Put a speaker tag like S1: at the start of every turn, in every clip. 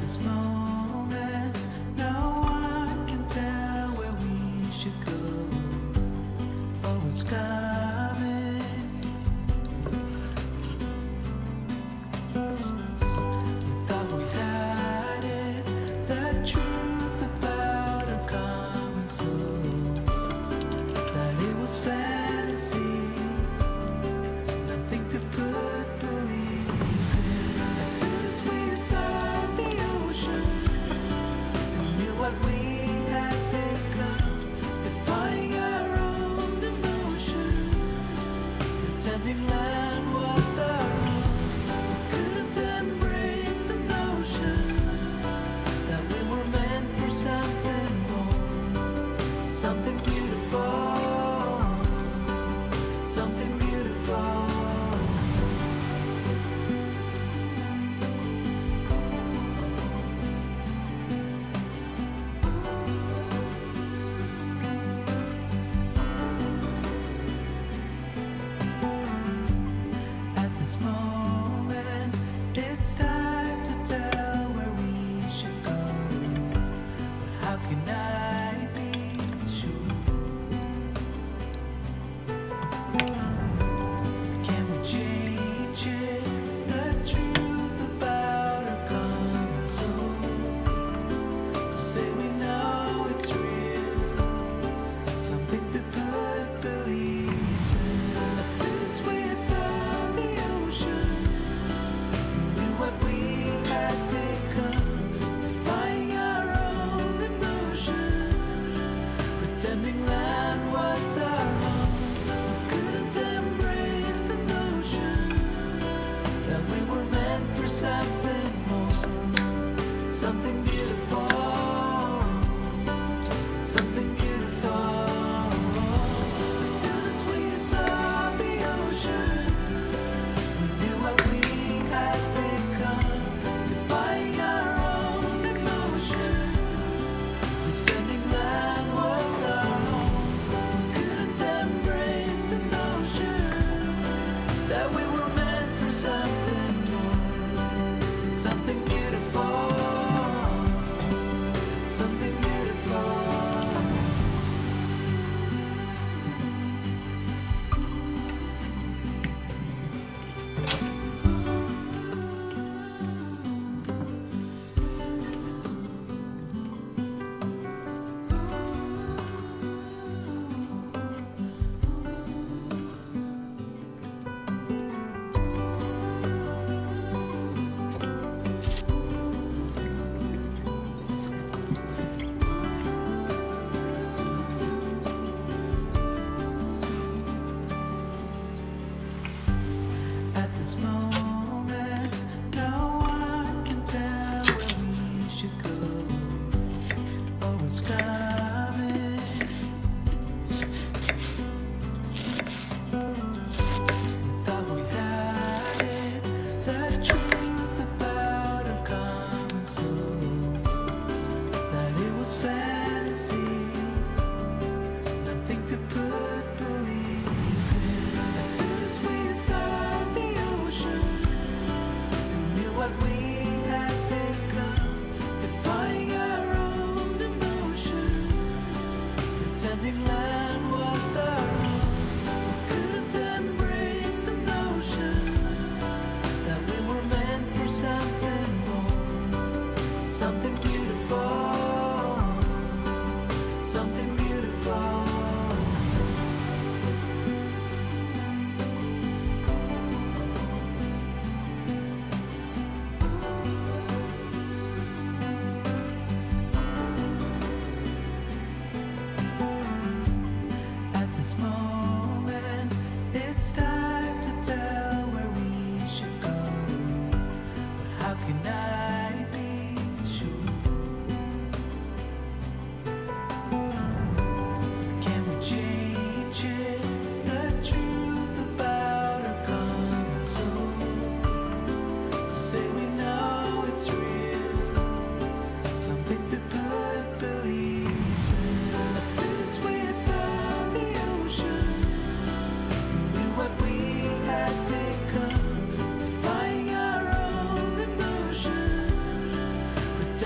S1: this moment, no one can tell where we should go. Oh, it's coming. We thought we had it, the truth about our common soul, that it was fantasy, nothing to put belief in. As soon as we saw the ocean, we knew what we had become, defying our own emotion, pretending land was our own. We couldn't embrace the notion that we were meant for something more, something beautiful, something beautiful. At this moment, it's time to tell where we should go. But how can I be sure? Can we change it? The truth about our common soul, to say we know it's real, something to put belief in. As soon as we saw the ocean, we knew what we had become, defying our own emotions, pretending land was our own. We couldn't embrace the notion that we were meant for something more, something beautiful, something beautiful. As soon as we saw the ocean, we knew what we had become, defying our own emotions, pretending land was our own. We couldn't embrace the notion that we were meant for something more, something beautiful, something beautiful. At this moment, no one can tell where we should go. Oh, it's coming. We thought we had it, the truth about our common soul, that it was fantasy, nothing to put belief in. As soon as we saw the ocean, we knew what we had become, defying our own emotion, pretending land was our own. We couldn't embrace the notion that we were meant for something more, something beautiful, something beautiful. At this moment, it's time to tell where we should go. But how can I be sure?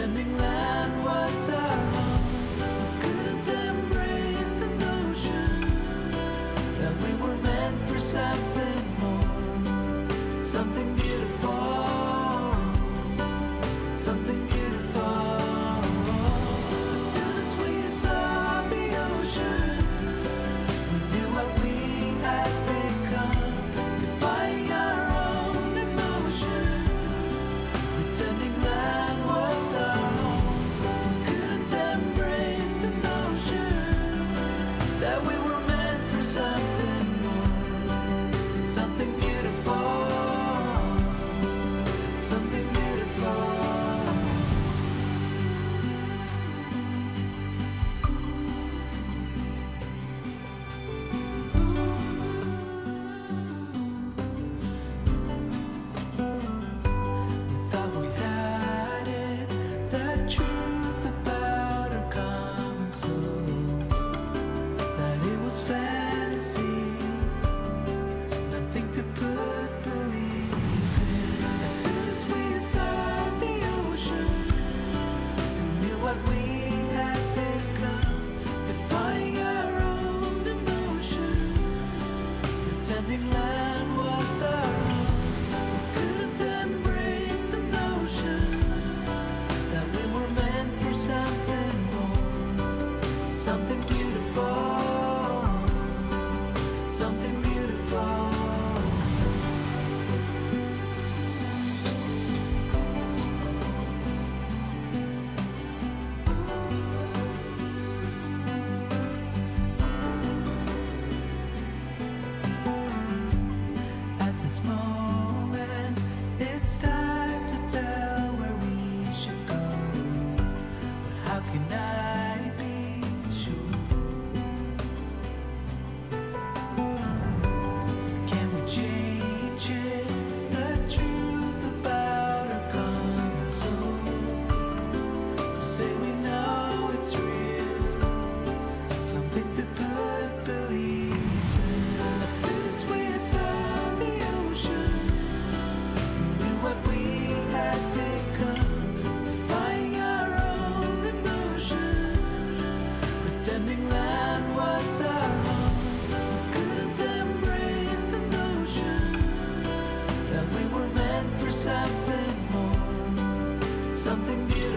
S1: pretending land was our home. We couldn't embrace the notion that we were meant for something more, something beautiful, something beautiful. As soon as we saw the ocean, we knew what we had become, defying our own emotions, pretending land was our home. We couldn't embrace the notion that we were meant for something more, something beautiful, something beautiful. Thought we had it, the truth about our common soul, that it was fantasy, nothing to put belief in. As soon as we saw the ocean, we knew what we had become, defying our own emotions, pretending land was our home. We couldn't embrace the notion that we were meant for something more, something beautiful, something beautiful. At this moment, it's time to tell where we should go. But how can I be sure? Can we change it? The truth about our common soul, to say we know it's real, something to put belief in. As soon as we saw the ocean, we knew what we had become, defying our own emotions, pretending land was our home. We couldn't embrace the notion that we were meant for something more, something beautiful.